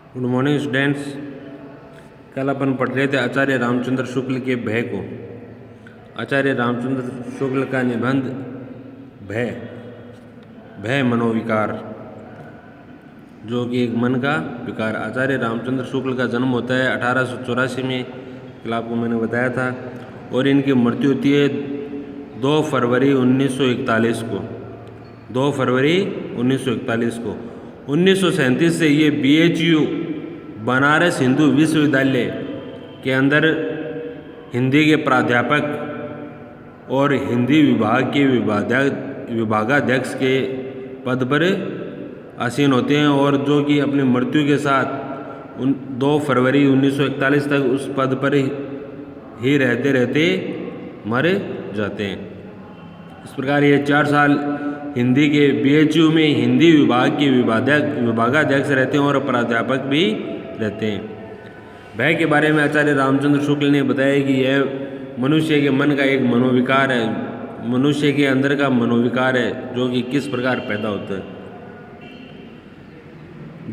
Good morning students. कल अपन पढ़ रहे थे आचार्य रामचंद्र शुक्ल के भय को। आचार्य रामचंद्र शुक्ल का निबंध भय भय मनोविकार, जो कि एक मन का विकार। आचार्य रामचंद्र शुक्ल का जन्म होता है 1884 में, कल आपको मैंने बताया था, और इनकी मृत्यु होती है 2 फरवरी 1941 को। 2 फरवरी 1941 को। 1937 से ये BHU बनारस हिंदू विश्वविद्यालय के अंदर हिंदी के प्राध्यापक और हिंदी विभाग के विभागाध्यक्ष के पद पर आसीन होते हैं, और जो कि अपनी मृत्यु के साथ 2 फरवरी 1941 तक उस पद पर ही रहते रहते मर जाते हैं। इस प्रकार ये 4 साल हिंदी के BHU में हिंदी विभाग के विभागाध्यक्ष रहते हैं और प्राध्यापक भी रहते हैं। भय के बारे में आचार्य रामचंद्र शुक्ल ने बताया कि यह मनुष्य के मन का एक मनोविकार है, मनुष्य के अंदर का मनोविकार है, जो कि किस प्रकार पैदा होता है।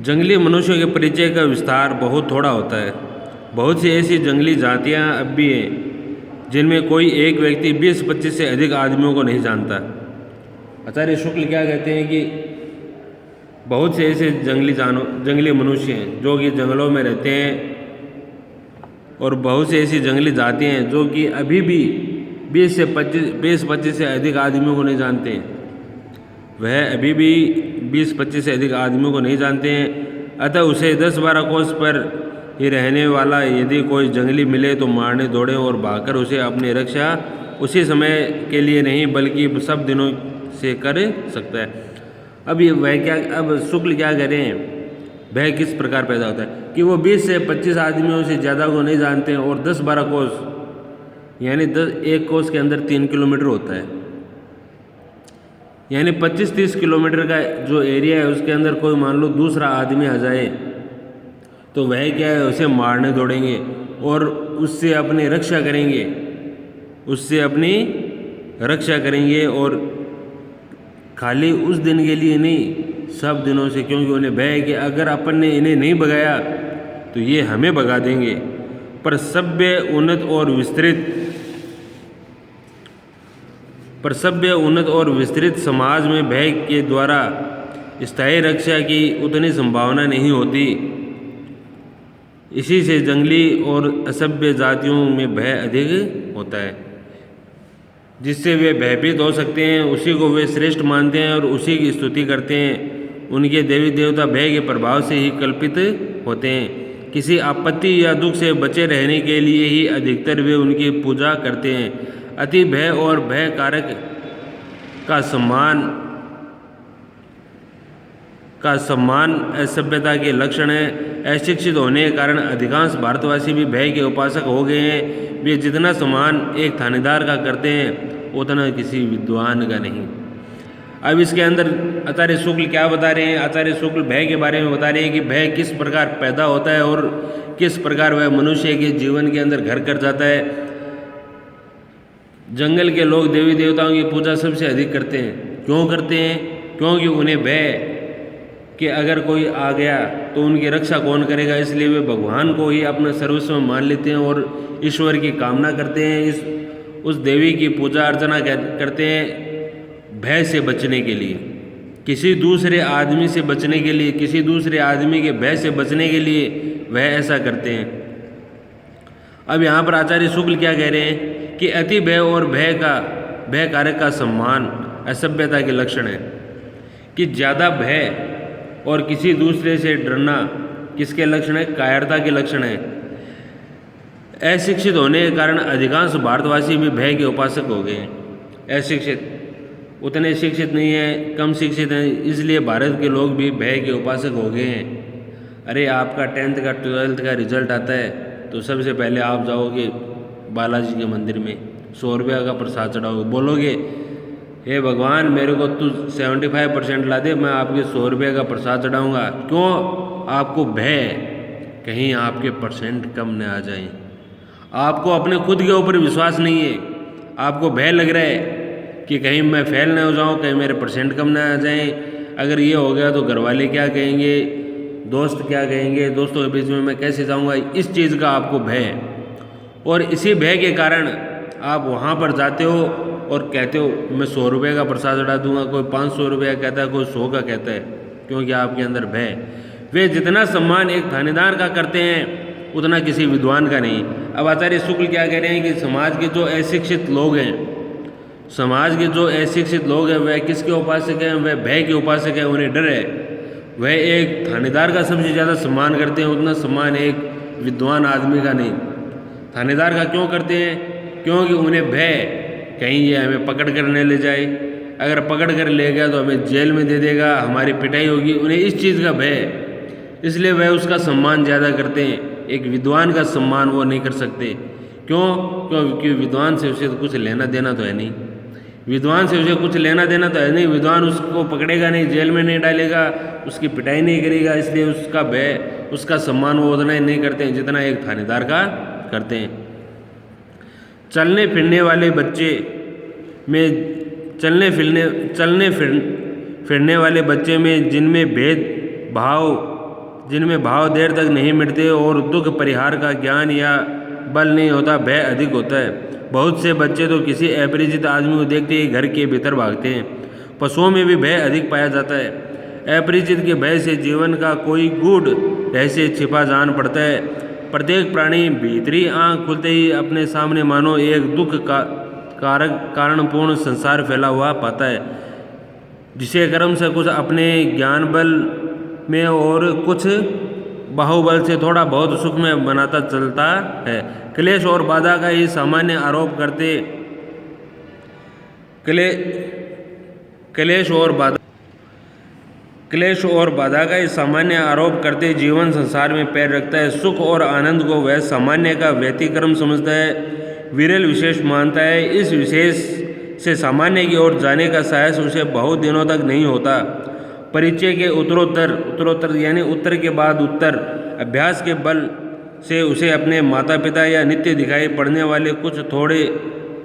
जंगली मनुष्यों के परिचय का विस्तार बहुत थोड़ा होता है। बहुत सी ऐसी जंगली जातियां अब भी हैं जिनमें कोई एक व्यक्ति 20-25 से अधिक आदमियों को नहीं जानता। आचार्य शुक्ल क्या कहते हैं कि बहुत से ऐसे जंगली मनुष्य हैं जो कि जंगलों में रहते हैं, और बहुत से ऐसी जंगली जातियां हैं जो कि अभी भी 20-25 से अधिक आदमियों को नहीं जानते हैं। वह अभी भी 20-25 से अधिक आदमियों को नहीं जानते हैं। अतः उसे 10-12 कोस पर ही रहने वाला यदि कोई जंगली मिले तो मारने दौड़े और भागकर उसे अपनी रक्षा उसी समय के लिए नहीं बल्कि सब दिनों से कर सकता है। अब शुक्ल क्या कह रहे हैं, भय किस प्रकार पैदा होता है कि वो 20 से 25 आदमियों से ज़्यादा को नहीं जानते हैं, और 10-12 कोस यानी एक कोस के अंदर 3 किलोमीटर होता है, यानी 25-30 किलोमीटर का जो एरिया है उसके अंदर कोई मान लो दूसरा आदमी आ जाए तो वह क्या है, उसे मारने दौड़ेंगे और उससे अपनी रक्षा करेंगे, और खाली उस दिन के लिए नहीं, सब दिनों से, क्योंकि उन्हें भय है कि अगर अपन ने इन्हें नहीं भगाया तो ये हमें भगा देंगे। पर सभ्य उन्नत और विस्तृत समाज में भय के द्वारा स्थायी रक्षा की उतनी संभावना नहीं होती। इसी से जंगली और असभ्य जातियों में भय अधिक होता है, जिससे वे भयभीत हो सकते हैं, उसी को वे श्रेष्ठ मानते हैं और उसी की स्तुति करते हैं। उनके देवी देवता भय के प्रभाव से ही कल्पित होते हैं। किसी आपत्ति या दुख से बचे रहने के लिए ही अधिकतर वे उनकी पूजा करते हैं। अति भय और भय कारक का सम्मान असभ्यता के लक्षण है। अशिक्षित होने के कारण अधिकांश भारतवासी भी भय के उपासक हो गए हैं। वे जितना सम्मान एक थानेदार का करते हैं उतना किसी विद्वान का नहीं। अब इसके अंदर आचार्य शुक्ल क्या बता रहे हैं, आचार्य शुक्ल भय के बारे में बता रहे हैं कि भय किस प्रकार पैदा होता है और किस प्रकार वह मनुष्य के जीवन के अंदर घर कर जाता है। जंगल के लोग देवी देवताओं की पूजा सबसे अधिक करते हैं। क्यों करते हैं? क्योंकि उन्हें भय कि अगर कोई आ गया तो उनकी रक्षा कौन करेगा, इसलिए वे भगवान को ही अपना सर्वस्व मान लेते हैं और ईश्वर की कामना करते हैं। उस देवी की पूजा अर्चना करते हैं भय से बचने के लिए, किसी दूसरे आदमी से बचने के लिए, किसी दूसरे आदमी के भय से बचने के लिए वह ऐसा करते हैं। अब यहाँ पर आचार्य शुक्ल क्या कह रहे हैं कि अति भय और भय कारक का सम्मान असभ्यता के लक्षण है। कि ज़्यादा भय और किसी दूसरे से डरना किसके लक्षण है? कायरता के लक्षण है। अशिक्षित होने के कारण अधिकांश भारतवासी भी भय के उपासक हो गए हैं। अशिक्षित, उतने शिक्षित नहीं है, कम शिक्षित हैं, इसलिए भारत के लोग भी भय के उपासक हो गए हैं। अरे आपका 10th का 12th का रिजल्ट आता है तो सबसे पहले आप जाओगे बालाजी के मंदिर में, 100 रुपया का प्रसाद चढ़ाओगे, बोलोगे हे भगवान मेरे को तू 75% ला दे, मैं आपके 100 रुपये का प्रसाद चढ़ाऊँगा। क्यों? आपको भय कहीं आपके परसेंट कम न आ जाए। आपको अपने खुद के ऊपर विश्वास नहीं है, आपको भय लग रहा है कि कहीं मैं फेल न हो जाऊँ, कहीं मेरे परसेंट कम न आ जाएं, अगर ये हो गया तो घर वाले क्या कहेंगे, दोस्त क्या कहेंगे, दोस्तों के बीच में मैं कैसे जाऊंगा, इस चीज़ का आपको भय है। और इसी भय के कारण आप वहाँ पर जाते हो और कहते हो मैं 100 रुपये का प्रसाद चढ़ा दूंगा, कोई 500 रुपये का कहता है, कोई 100 का कहता है, क्योंकि आपके अंदर भय है। वे जितना सम्मान एक थानेदार का करते हैं उतना किसी विद्वान का नहीं। अब आचार्य शुक्ल क्या कह रहे हैं कि समाज के जो अशिक्षित लोग हैं, समाज के जो अशिक्षित लोग हैं वह किसके उपासक हैं, वह भय के उपासक हैं, उन्हें डर है। वह एक थानेदार का सबसे ज़्यादा सम्मान करते हैं, उतना सम्मान एक विद्वान आदमी का नहीं। थानेदार का क्यों करते हैं? क्योंकि उन्हें भय कहीं ये हमें पकड़ कर न ले जाए, अगर पकड़ कर ले गया तो हमें जेल में दे देगा, हमारी पिटाई होगी, उन्हें इस चीज़ का भय है, इसलिए वह उसका सम्मान ज़्यादा करते हैं। एक विद्वान का सम्मान वो नहीं कर सकते। क्यों? क्योंकि विद्वान से उसे कुछ लेना देना तो है नहीं, विद्वान से उसे कुछ लेना देना तो है नहीं, विद्वान उसको पकड़ेगा नहीं, जेल में नहीं डालेगा, उसकी पिटाई नहीं करेगा, इसलिए उसका भय, उसका सम्मान वो उतना ही नहीं करते हैं जितना एक थानेदार का करते हैं। चलने फिरने वाले बच्चे में चलने फिरने वाले बच्चे में जिनमें भाव देर तक नहीं मिटते और दुख परिहार का ज्ञान या बल नहीं होता, भय अधिक होता है। बहुत से बच्चे तो किसी अपरिचित आदमी को देखते ही घर के भीतर भागते हैं। पशुओं में भी भय अधिक पाया जाता है। अपरिचित के भय से जीवन का कोई गूढ़ रहस्य छिपा जान पड़ता है। प्रत्येक प्राणी भीतरी आँख खुलते ही अपने सामने मानो एक दुख का कारणपूर्ण संसार फैला हुआ पाता है, जिसे कर्म से कुछ अपने ज्ञान बल में और कुछ बाहुबल से थोड़ा बहुत सुख में बनाता चलता है। क्लेश और बाधा का ही सामान्य आरोप करते क्लेश और बाधा का ही सामान्य आरोप करते जीवन संसार में पैर रखता है। सुख और आनंद को वह सामान्य का व्यतिक्रम समझता है, विरल विशेष मानता है। इस विशेष से सामान्य की ओर जाने का साहस उसे बहुत दिनों तक नहीं होता। परिचय के उत्तरोत्तर यानी उत्तर के बाद उत्तर अभ्यास के बल से उसे अपने माता पिता या नित्य दिखाई पड़ने वाले कुछ थोड़े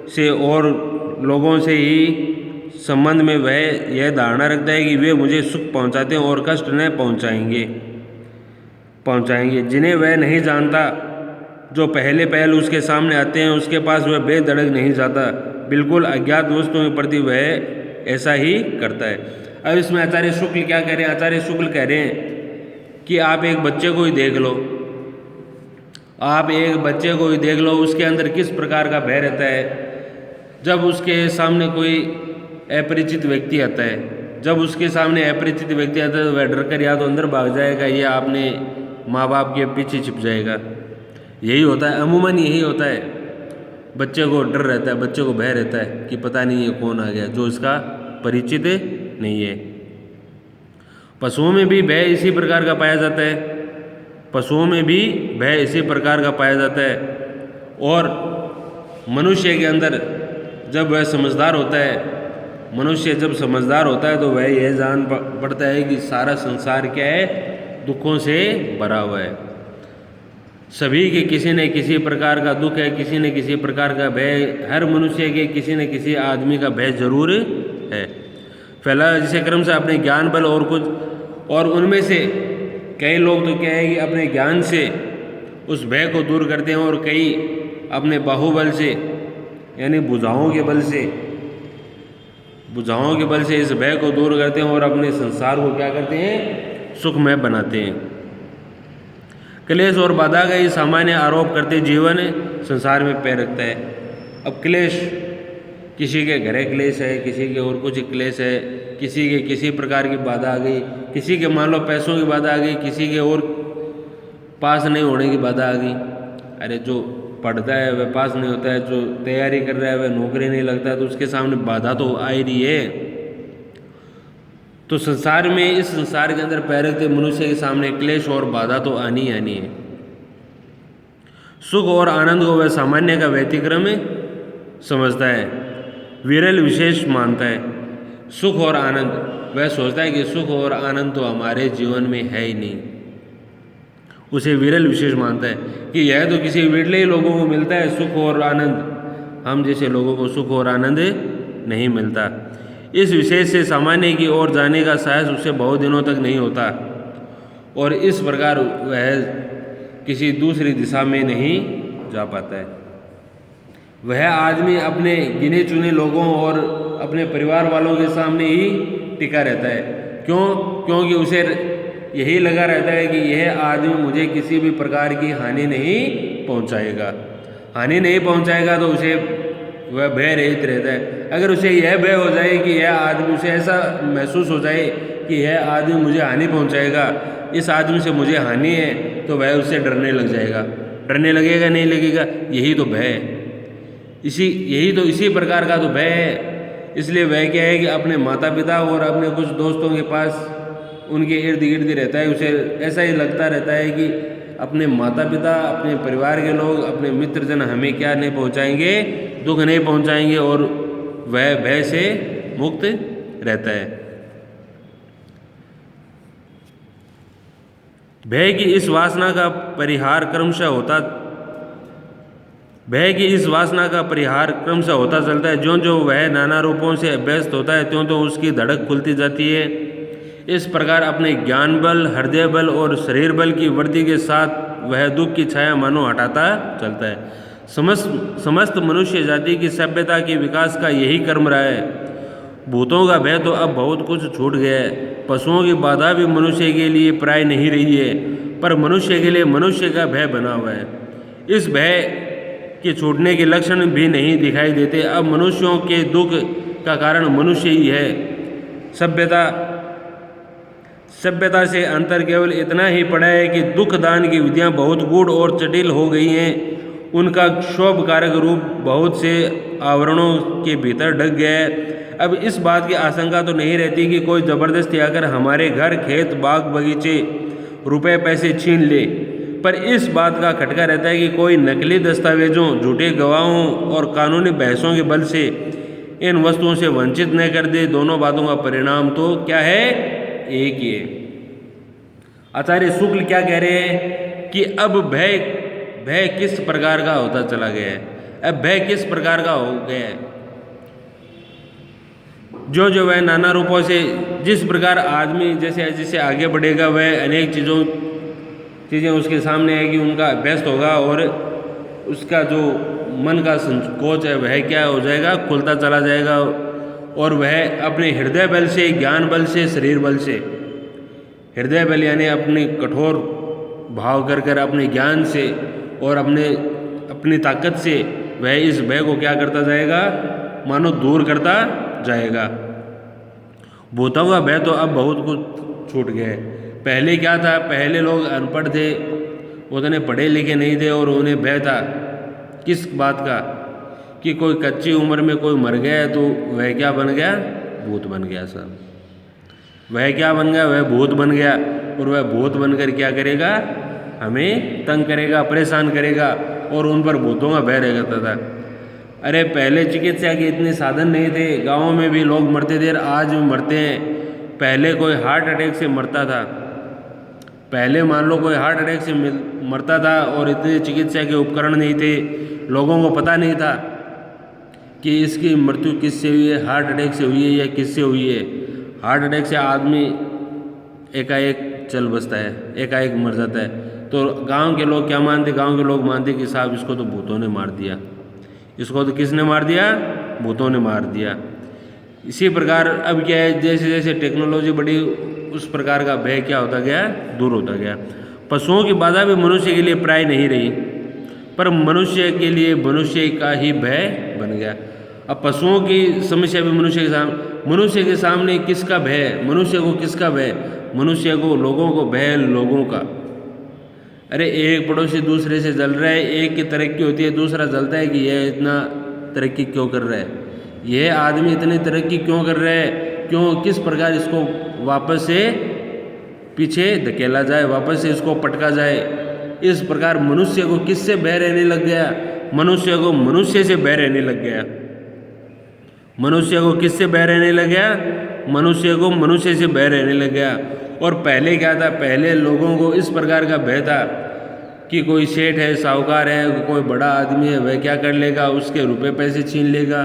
से और लोगों से ही संबंध में वह यह धारणा रखता है कि वे मुझे सुख पहुंचाते हैं और कष्ट न पहुंचाएंगे। जिन्हें वह नहीं जानता, जो पहले उसके सामने आते हैं, उसके पास वह बेधड़क नहीं जाता। बिल्कुल अज्ञात वस्तुओं के प्रति वह ऐसा ही करता है। अब इसमें आचार्य शुक्ल क्या कह रहे हैं? आचार्य शुक्ल कह रहे हैं कि आप एक बच्चे को ही देख लो, उसके अंदर किस प्रकार का भय रहता है। जब उसके सामने कोई अपरिचित व्यक्ति आता है, तो वह डर कर या तो अंदर भाग जाएगा या अपने माँ बाप के पीछे छिप जाएगा। यही होता है, अमूमन यही होता है। बच्चे को डर रहता है, बच्चे को भय रहता है कि पता नहीं ये कौन आ गया जो इसका परिचित नहीं है। पशुओं में भी भय इसी प्रकार का पाया जाता है। और मनुष्य के अंदर जब वह समझदार होता है तो वह यह जान पड़ता है कि सारा संसार क्या है, दुखों से भरा हुआ है। सभी के किसी न किसी प्रकार का दुख है, किसी न किसी प्रकार का भय, हर मनुष्य के किसी न किसी आदमी का भय जरूर है। फैला जिसे क्रम से अपने ज्ञान बल और उनमें से कई लोग तो क्या है कि अपने ज्ञान से उस भय को दूर करते हैं और कई अपने बाहुबल से यानी भुजाओं के बल से इस भय को दूर करते हैं और अपने संसार को क्या करते हैं, सुखमय बनाते हैं। क्लेश और बाधा का ही सामान्य आरोप करते जीवन संसार में पैर रखता है। अब क्लेश, किसी के घरे क्लेश है, किसी के और कुछ क्लेश है, किसी के किसी प्रकार की बाधा आ गई, किसी के मान लो पैसों की बाधा आ गई, किसी के और पास नहीं होने की बाधा आ गई। अरे जो पढ़ता है वह पास नहीं होता है, जो तैयारी कर रहा है वह नौकरी नहीं लगता है, तो उसके सामने बाधा तो आ ही रही है। तो संसार में, इस संसार के अंदर पैर रखते मनुष्य के सामने क्लेश और बाधा तो आनी है। सुख और आनंद को वह सामान्य का व्यतिक्रम समझता है, विरल विशेष मानता है। सुख और आनंद, वह सोचता है कि सुख और आनंद तो हमारे जीवन में है ही नहीं, उसे विरल विशेष मानता है कि यह तो किसी विरले ही लोगों को मिलता है सुख और आनंद, हम जैसे लोगों को सुख और आनंद नहीं मिलता। इस विशेष से सामान्य की ओर जाने का साहस उसे बहुत दिनों तक नहीं होता। और इस प्रकार वह किसी दूसरी दिशा में नहीं जा पाता है। वह आदमी अपने गिने चुने लोगों और अपने परिवार वालों के सामने ही टिका रहता है। क्यों? क्योंकि उसे यही लगा रहता है कि यह आदमी मुझे किसी भी प्रकार की हानि नहीं पहुंचाएगा। हानि नहीं पहुंचाएगा तो उसे वह भय रहित रहता है। अगर उसे यह भय हो जाए कि यह आदमी, उसे ऐसा महसूस हो जाए कि यह आदमी मुझे हानि पहुंचाएगा, इस आदमी से मुझे हानि है, तो वह उससे डरने लग जाएगा। डरने लगेगा नहीं लगेगा? यही तो भय है। इसी प्रकार का तो भय है। इसलिए वह क्या है कि अपने माता पिता और अपने कुछ दोस्तों के पास उनके इर्द गिर्द रहता है। उसे ऐसा ही लगता रहता है कि अपने माता पिता, अपने परिवार के लोग, अपने मित्रजन हमें क्या नहीं पहुंचाएंगे, दुख नहीं पहुंचाएंगे, और वह भय से मुक्त रहता है। भय की इस वासना का परिहार क्रमशः होता चलता है। ज्यों ज्यों वह नाना रूपों से अभ्यस्त होता है, त्यों त्यों उसकी धड़क खुलती जाती है। इस प्रकार अपने ज्ञान बल, हृदय बल और शरीर बल की वृद्धि के साथ वह दुख की छाया मानो हटाता चलता है। समस्त मनुष्य जाति की सभ्यता के विकास का यही क्रम रहा है। भूतों का भय तो अब बहुत कुछ छूट गया है। पशुओं की बाधा भी मनुष्य के लिए प्राय नहीं रही है, पर मनुष्य के लिए मनुष्य का भय बना हुआ है। इस भय के छूटने के लक्षण भी नहीं दिखाई देते। अब मनुष्यों के दुख का कारण मनुष्य ही है। सभ्यता से अंतर केवल इतना ही पड़ा है कि दुख दान की विधियां बहुत गूढ़ और जटिल हो गई हैं। उनका क्षोभ कारक रूप बहुत से आवरणों के भीतर ढक गया है। अब इस बात की आशंका तो नहीं रहती कि कोई जबरदस्ती आकर हमारे घर, खेत, बाग, बगीचे, रुपए पैसे छीन ले, पर इस बात का खटका रहता है कि कोई नकली दस्तावेजों, झूठे गवाहों और कानूनी बहसों के बल से इन वस्तुओं से वंचित न कर दे। दोनों बातों का परिणाम तो क्या है? एक ही है। आचार्य शुक्ल क्या कह रहे हैं कि अब भय किस प्रकार का होता चला गया है। अब भय किस प्रकार का हो गया है? जो वह नाना रूपों से, जिस प्रकार आदमी जैसे जैसे आगे बढ़ेगा, वह अनेक चीज़ें उसके सामने आएगी, उनका अभ्यस्त होगा, और उसका जो मन का संकोच है वह क्या हो जाएगा? खुलता चला जाएगा। और वह अपने हृदय बल से, ज्ञान बल से, शरीर बल से, हृदय बल यानी अपने कठोर भाव कर अपने ज्ञान से और अपनी ताकत से वह इस भय को क्या करता जाएगा? मानो दूर करता जाएगा। भूतों का भय तो अब बहुत कुछ छूट गया है। पहले क्या था? पहले लोग अनपढ़ थे, उतने पढ़े लिखे नहीं थे, और उन्हें भय था किस बात का? कि कोई कच्ची उम्र में कोई मर गया है तो वह क्या बन गया? भूत बन गया। साहब, वह क्या बन गया? वह भूत बन गया। और वह भूत बनकर क्या करेगा? हमें तंग करेगा, परेशान करेगा, और उन पर भूतों का भय रह जाता था। अरे पहले चिकित्सा के इतने साधन नहीं थे, गाँव में भी लोग मरते थे, आज भी मरते हैं। पहले कोई हार्ट अटैक से मरता था, पहले मान लो कोई हार्ट अटैक से मरता था, और इतने चिकित्सा के उपकरण नहीं थे, लोगों को पता नहीं था कि इसकी मृत्यु किससे हुई है, हार्ट अटैक से हुई है या किससे हुई है। हार्ट अटैक से आदमी एकाएक चल बसता है, एकाएक मर जाता है। तो गांव के लोग क्या मानते? गांव के लोग मानते कि साहब इसको तो भूतों ने मार दिया। इसको तो किसने मार दिया? भूतों ने मार दिया। इसी प्रकार अब क्या है, जैसे जैसे टेक्नोलॉजी बढ़ी, उस प्रकार का भय क्या होता गया? दूर होता गया। पशुओं की बाधा भी मनुष्य के लिए प्राय नहीं रही, पर मनुष्य के लिए मनुष्य का ही भय बन गया। अब पशुओं की समस्या भी मनुष्य के सामने किसका भय? मनुष्य को किसका भय? मनुष्य को, लोगों को भय, लोगों का। अरे एक पड़ोसी दूसरे से जल रहा है, एक की तरक्की होती है, दूसरा जलता है कि यह इतना तरक्की क्यों कर रहा है, यह आदमी इतनी तरक्की क्यों कर रहा है, क्यों, किस प्रकार इसको वापस से पीछे धकेला जाए, वापस से इसको पटका जाए। इस प्रकार मनुष्य को किससे भय रहने लग गया? मनुष्य को मनुष्य से भय रहने लग गया। मनुष्य को किससे भय रहने लग गया? मनुष्य को मनुष्य से भय रहने लग गया। और पहले क्या था? पहले लोगों को इस प्रकार का भय था कि कोई सेठ है, साहूकार है, कोई बड़ा आदमी है, वह क्या कर लेगा? उसके रुपए पैसे छीन लेगा,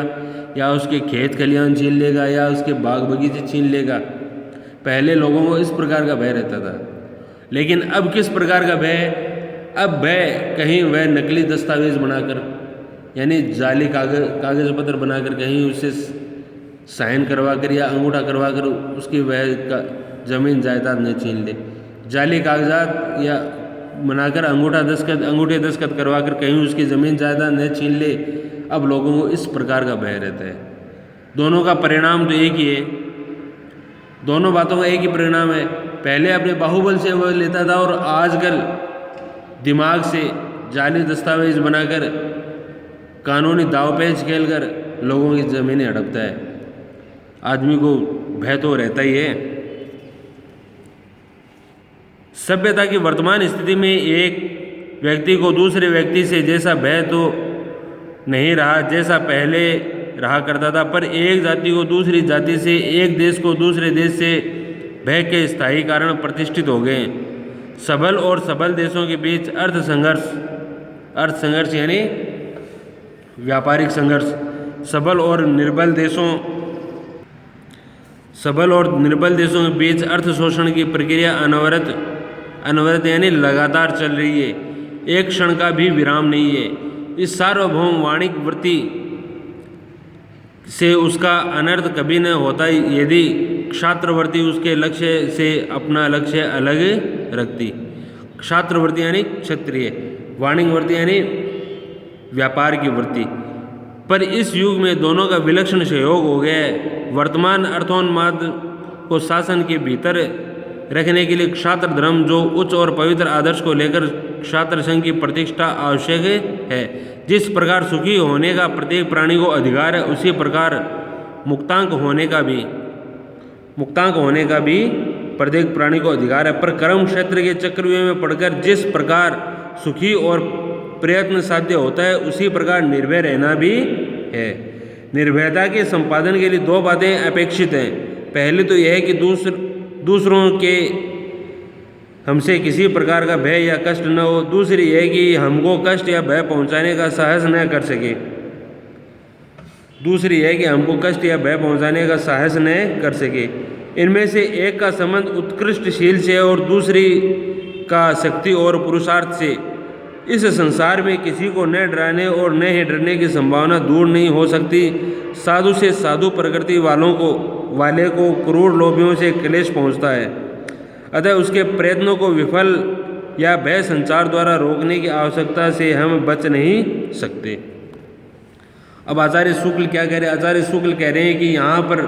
या उसके खेत खलिहान छीन लेगा, या उसके बाग बगीचे छीन लेगा। पहले लोगों को इस प्रकार का भय रहता था। लेकिन अब किस प्रकार का भय? अब भय कहीं वह नकली दस्तावेज बनाकर, यानी जाली कागज पत्र बनाकर कहीं उससे साइन करवा कर या अंगूठा करवा कर उसकी वह ज़मीन जायदाद न छीन ले। जाली कागजात या बनाकर अंगूठे दस्तखत करवा कर कहीं उसकी ज़मीन जायदाद न छीन ले। अब लोगों को इस प्रकार का भय रहता है। दोनों का परिणाम तो एक ही है, दोनों बातों का एक ही परिणाम है। पहले अपने बाहुबल से वह लेता था और आजकल दिमाग से जाली दस्तावेज बनाकर कानूनी दावपेच खेलकर लोगों की ज़मीनें हड़पता है। आदमी को भय तो रहता ही है। सभ्यता की वर्तमान स्थिति में एक व्यक्ति को दूसरे व्यक्ति से जैसा भय तो नहीं रहा जैसा पहले रहा करता था, पर एक जाति को दूसरी जाति से, एक देश को दूसरे देश से भय के स्थायी कारण प्रतिष्ठित हो गए। सबल और सबल देशों के बीच अर्थ संघर्ष यानी व्यापारिक संघर्ष, सबल और निर्बल देशों के बीच अर्थ शोषण की प्रक्रिया अनवरत यानी लगातार चल रही है, एक क्षण का भी विराम नहीं है। इस सार्वभौम वाणिज्य वृत्ति से उसका अनर्थ कभी न होता यदि क्षात्रवृत्ति उसके लक्ष्य से अपना लक्ष्य अलग रखती। क्षात्रवृत्ति यानी क्षत्रिय, वाणिज्य वृत्ति यानी व्यापार की वृत्ति। पर इस युग में दोनों का विलक्षण सहयोग हो गया है। वर्तमान अर्थोन्माद को शासन के भीतर रखने के लिए क्षात्र धर्म जो उच्च और पवित्र आदर्श को लेकर क्षात्र संघ की प्रतिष्ठा आवश्यक है। जिस प्रकार सुखी होने का प्रत्येक प्राणी को अधिकार है, उसी प्रकार मुक्तांक होने का भी प्रत्येक प्राणी को अधिकार है। पर कर्म क्षेत्र के चक्रव्यूह में पड़कर जिस प्रकार सुखी और प्रयत्न साध्य होता है, उसी प्रकार निर्भय रहना भी है। निर्भयता के संपादन के लिए दो बातें अपेक्षित हैं। पहली तो यह है कि दूसरों के हमसे किसी प्रकार का भय या कष्ट न हो। दूसरी यह कि हमको कष्ट या भय पहुंचाने का साहस न कर सके। इनमें से एक का संबंध उत्कृष्टशील से और दूसरी का शक्ति और पुरुषार्थ से। इस संसार में किसी को न डराने और न ही डरने की संभावना दूर नहीं हो सकती। साधु से साधु प्रकृति वाले को क्रूर लोभियों से क्लेश पहुंचता है, अतः उसके प्रयत्नों को विफल या भय संचार द्वारा रोकने की आवश्यकता से हम बच नहीं सकते। अब आचार्य शुक्ल क्या कह रहे हैं? आचार्य शुक्ल कह रहे हैं कि यहाँ पर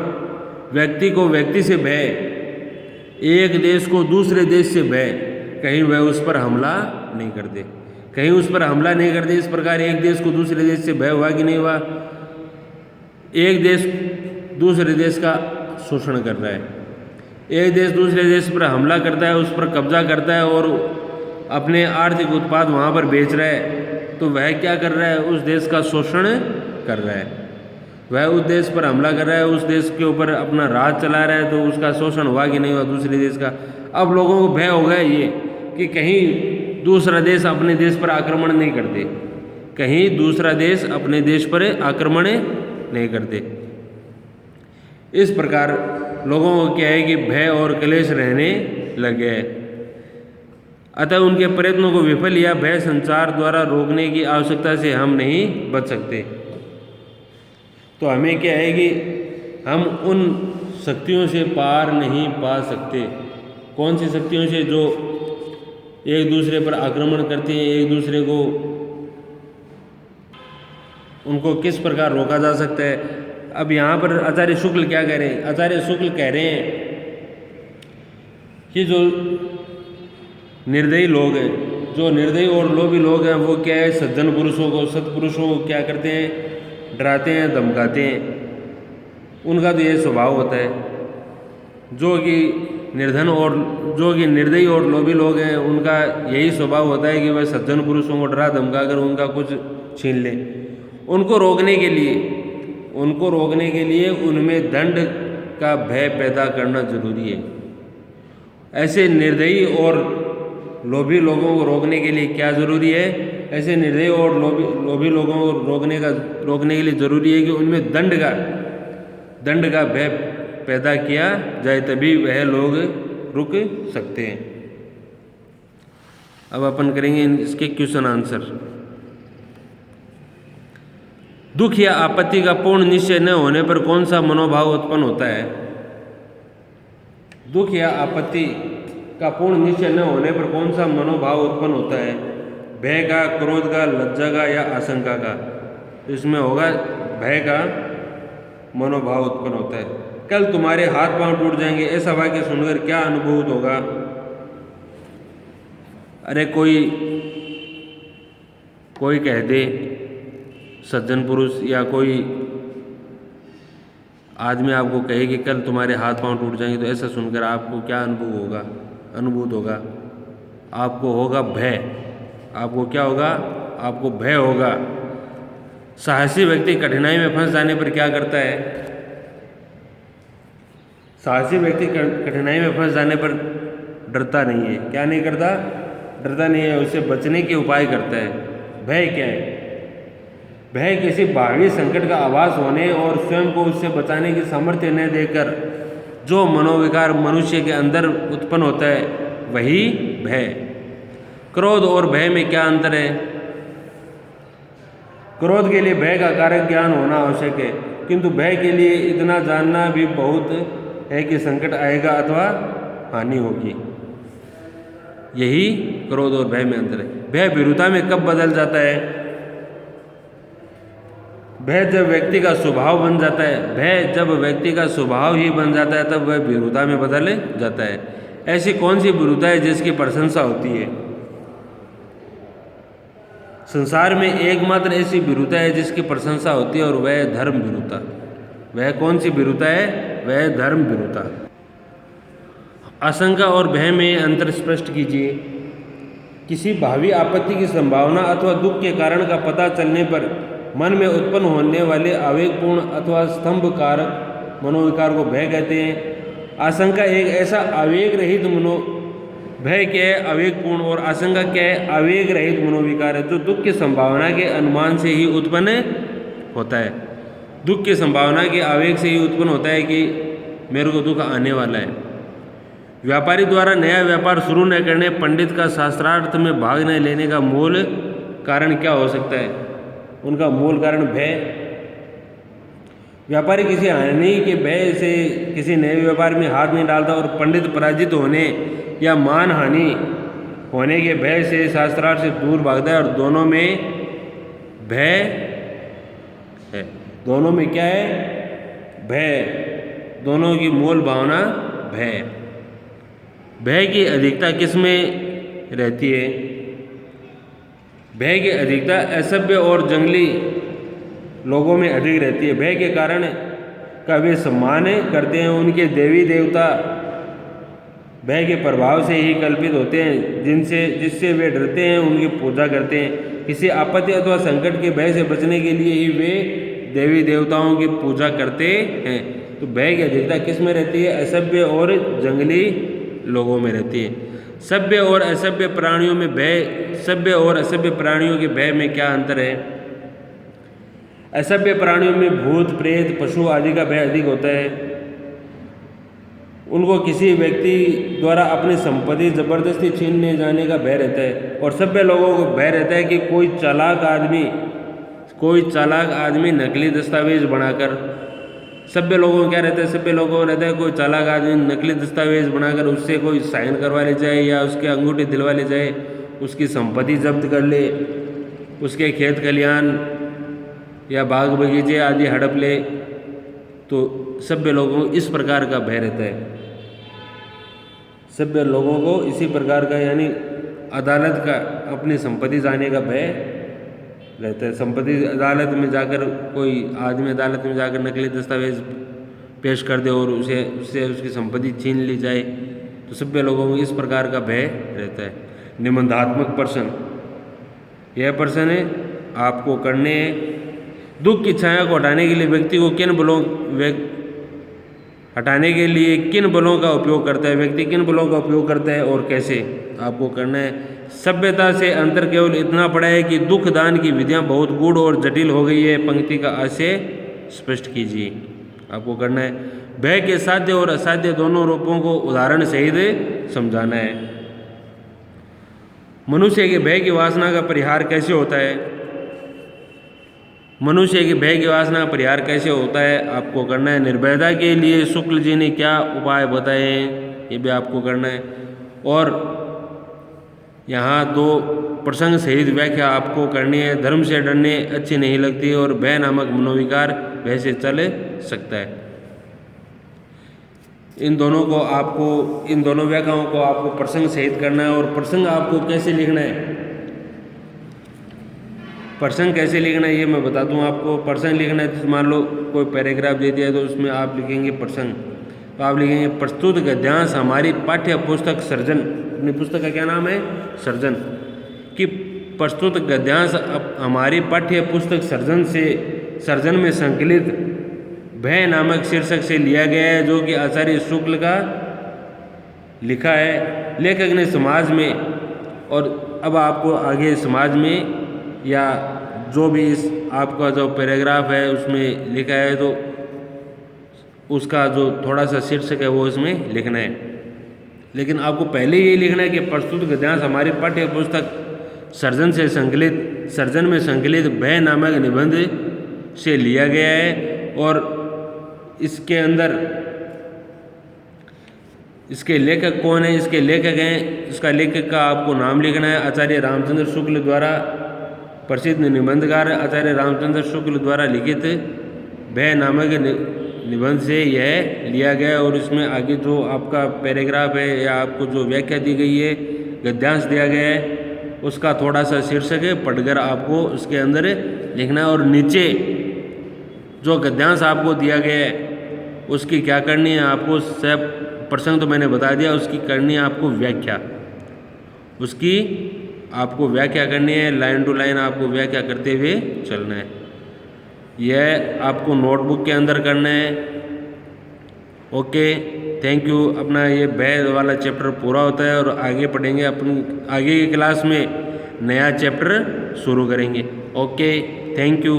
व्यक्ति को व्यक्ति से भय, एक देश को दूसरे देश से भय, कहीं वह उस पर हमला नहीं करते। इस प्रकार एक देश को दूसरे देश से भय हुआ कि नहीं हुआ? एक देश दूसरे देश का शोषण कर रहा है, एक देश दूसरे देश पर हमला करता है, उस पर कब्जा करता है और अपने आर्थिक उत्पाद वहाँ पर बेच रहा है, तो वह क्या कर रहा है? उस देश का शोषण कर रहा है। वह उस देश पर हमला कर रहा है, उस देश के ऊपर अपना राज चला रहा है, तो उसका शोषण हुआ कि नहीं हुआ दूसरे देश का? अब लोगों को भय हो गया ये कि कहीं दूसरा देश अपने देश पर आक्रमण नहीं करते। इस प्रकार लोगों को क्या है कि भय और क्लेश रहने लगे, अतः उनके प्रयत्नों को विफल या भय संचार द्वारा रोकने की आवश्यकता से हम नहीं बच सकते। तो हमें क्या है कि हम उन शक्तियों से पार नहीं पा सकते। कौन सी शक्तियों से? जो एक दूसरे पर आक्रमण करती हैं, एक दूसरे को, उनको किस प्रकार रोका जा सकता है? अब यहाँ पर आचार्य शुक्ल क्या कह रहे हैं? आचार्य शुक्ल कह रहे हैं कि जो निर्दयी लोग हैं, जो निर्दयी और लोभी लोग हैं, वो क्या है? सज्जन पुरुषों को, सत्पुरुषों को क्या करते हैं? डराते हैं, धमकाते हैं। उनका तो ये स्वभाव होता है। जो कि निर्दयी और लोभी लोग हैं, उनका यही स्वभाव होता है कि वह सज्जन पुरुषों को डरा धमका कर उनका कुछ छीन लें। उनको रोकने के लिए उनमें दंड का भय पैदा करना जरूरी है। ऐसे निर्दयी और लोभी लोगों को रोकने के लिए क्या जरूरी है? ऐसे निर्दयी और लोभी लोगों को रोकने के लिए जरूरी है कि उनमें दंड का भय पैदा किया जाए, तभी वह लोग रुक सकते हैं। अब अपन करेंगे इसके क्वेश्चन आंसर। दुख या आपत्ति का पूर्ण निश्चय न होने पर कौन सा मनोभाव उत्पन्न होता है? दुख या आपत्ति का पूर्ण निश्चय न होने पर कौन सा मनोभाव उत्पन्न होता है? भय का, क्रोध का, लज्जा का या आशंका का? तो इसमें होगा भय का मनोभाव उत्पन्न होता है। कल तुम्हारे हाथ पांव टूट जाएंगे, ऐसा वाक्य सुनकर क्या अनुभूत होगा? अरे कोई कह दे, सज्जन पुरुष या कोई आदमी आपको कहे कि कल तुम्हारे हाथ पांव टूट जाएंगे, तो ऐसा सुनकर आपको क्या अनुभूत होगा? आपको होगा भय। आपको क्या होगा? आपको भय होगा। साहसी व्यक्ति कठिनाई में फंस जाने पर क्या करता है? साहसी व्यक्ति कठिनाई में फंस जाने पर डरता नहीं है। क्या नहीं करता? डरता नहीं है, उससे बचने के उपाय करता है। भय क्या है? भय किसी बाहरी संकट का आभास होने और स्वयं को उससे बचाने की सामर्थ्य न देकर जो मनोविकार मनुष्य के अंदर उत्पन्न होता है, वही भय। क्रोध और भय में क्या अंतर है? क्रोध के लिए भय का कारक ज्ञान होना आवश्यक है, किंतु भय के लिए इतना जानना भी बहुत है कि संकट आएगा अथवा हानि होगी। यही क्रोध और भय में अंतर है। भय भीरुता में कब बदल जाता है? भय जब व्यक्ति का स्वभाव बन जाता है। भय जब व्यक्ति का स्वभाव ही बन जाता है, तब वह भीरुता में बदल जाता है। ऐसी कौन सी भीरुता है जिसकी प्रशंसा होती है? संसार में एकमात्र ऐसी भीरुता है जिसकी प्रशंसा होती है, और वह धर्म भीरुता। वह कौन सी भीरुता है? वह धर्म भीरुता। आशंका और भय में अंतर स्पष्ट कीजिए। किसी भावी आपत्ति की संभावना अथवा दुख के कारण का पता चलने पर मन में उत्पन्न होने वाले आवेगपूर्ण अथवा स्तंभकारक मनोविकार को भय कहते हैं। आशंका एक ऐसा आवेग रहित भय क्या है? आवेगपूर्ण। और आशंका क्या है? आवेग रहित मनोविकार है, जो दुख की संभावना के अनुमान से ही उत्पन्न होता है। दुख की संभावना के आवेग से ही उत्पन्न होता है कि मेरे को दुख आने वाला है। व्यापारी द्वारा नया व्यापार शुरू न करने, पंडित का शास्त्रार्थ में भाग न लेने का मूल कारण क्या हो सकता है? उनका मूल कारण भय। व्यापारी किसी हानि के भय से किसी नए व्यापार में हाथ नहीं डालता, और पंडित पराजित होने या मान हानि होने के भय से शास्त्रार्थ से दूर भागता है। और दोनों में भय है। दोनों में क्या है? भय। दोनों की मूल भावना भय। भय की अधिकता किस में रहती है? भय की अधिकता असभ्य और जंगली लोगों में अधिक रहती है। भय के कारण का वे सम्मान करते हैं। उनके देवी देवता भय के प्रभाव से ही कल्पित होते हैं, जिससे वे डरते हैं, उनकी पूजा करते हैं। किसी आपत्ति अथवा संकट के भय से बचने के लिए ही वे देवी देवताओं की पूजा करते हैं। तो भय की अधिकता किस में रहती है? असभ्य और जंगली लोगों में रहती है। सभ्य और असभ्य प्राणियों में भय। सभ्य और असभ्य प्राणियों के भय में क्या अंतर है? असभ्य प्राणियों में भूत, प्रेत, पशु आदि का भय अधिक होता है। उनको किसी व्यक्ति द्वारा अपनी संपत्ति जबरदस्ती छीनने जाने का भय रहता है। और सभ्य लोगों को भय रहता है कि कोई चालाक आदमी नकली दस्तावेज बनाकर, सभ्य लोगों को क्या रहता है? सभ्य लोगों को रहता है कोई चालाक आदमी नकली दस्तावेज बनाकर उससे कोई साइन करवा ले जाए या उसके अंगूठे दिलवा ले जाए, उसकी संपत्ति जब्त कर ले, उसके खेत खलिहान या बाग बगीचे आदि हड़प ले। तो सभ्य लोगों को इस प्रकार का भय रहता है। सभ्य लोगों को इसी प्रकार का, यानी अदालत का, अपनी संपत्ति जाने का भय रहता है। संपत्ति अदालत में जाकर, कोई आदमी अदालत में जाकर नकली दस्तावेज पेश कर दे और उससे उसकी संपत्ति छीन ली जाए, तो सभ्य लोगों को इस प्रकार का भय रहता है। निबंधात्मक प्रश्न। यह प्रश्न है आपको करने हैं। दुख की छाया को हटाने के लिए व्यक्ति को किन बलों का उपयोग करता है? व्यक्ति किन बलों का उपयोग करता है और कैसे? आपको करना है। सभ्यता से अंतर केवल इतना पड़ा है कि दुख दान की विधियां बहुत गूढ़ और जटिल हो गई है। पंक्ति का आशय स्पष्ट कीजिए। आपको करना है। भय के साध्य और असाध्य दोनों रूपों को उदाहरण सहित समझाना है। मनुष्य के भय की वासना का परिहार कैसे होता है? मनुष्य की भय की वासना का परिहार कैसे होता है आपको करना है। निर्भयता के लिए शुक्ल जी ने क्या उपाय बताए, ये भी आपको करना है। और यहाँ 2 प्रसंग सहित व्याख्या आपको करनी है। धर्म से डरने अच्छी नहीं लगती और भय नामक मनोविकार भय से चल सकता है। इन दोनों व्याख्याओं को आपको प्रसंग सहित करना है। और प्रसंग आपको कैसे लिखना है, प्रसंग कैसे लिखना है ये मैं बता दूं आपको। प्रसंग लिखना है, मान लो कोई पैराग्राफ दे दिया तो उसमें आप लिखेंगे प्रसंग। तो आप लिखेंगे प्रस्तुत गद्यांश हमारी पाठ्य पुस्तक सर्जन, अपनी पुस्तक का क्या नाम है, सर्जन, कि प्रस्तुत गद्यांश हमारी पाठ्य पुस्तक सर्जन में संकलित भय नामक शीर्षक से लिया गया है, जो कि आचार्य शुक्ल का लिखा है। लेखक ने समाज में, और अब आपको आगे समाज में या जो भी इस आपका जो पैराग्राफ है उसमें लिखा है तो उसका जो थोड़ा सा शीर्षक है वो इसमें लिखना है। लेकिन आपको पहले ये लिखना है कि प्रस्तुत गद्यांश हमारी पाठ्य पुस्तक सर्जन में संकलित भय नामक निबंध से लिया गया है। और इसके अंदर इसके लेखक कौन है, इसके लेखक हैं, इसका लेखक का आपको नाम लिखना है। आचार्य रामचंद्र शुक्ल द्वारा, प्रसिद्ध निबंधकार आचार्य रामचंद्र शुक्ल द्वारा लिखित भय नामक निबंध से यह लिया गया। और इसमें आगे जो आपका पैराग्राफ है या आपको जो व्याख्या दी गई है, गद्यांश दिया गया है, उसका थोड़ा सा शीर्षक है, पढ़कर आपको उसके अंदर लिखना है। और नीचे जो गद्यांश आपको दिया गया है उसकी क्या करनी है आपको, सब प्रसंग तो मैंने बता दिया, उसकी करनी है आपको व्याख्या, उसकी आपको व्याख्या करनी है। लाइन टू लाइन आपको व्याख्या करते हुए चलना है। यह आपको नोटबुक के अंदर करना है। Okay, thank you. अपना ये भय वाला चैप्टर पूरा होता है और आगे पढ़ेंगे, अपनी आगे की क्लास में नया चैप्टर शुरू करेंगे। Okay, thank you.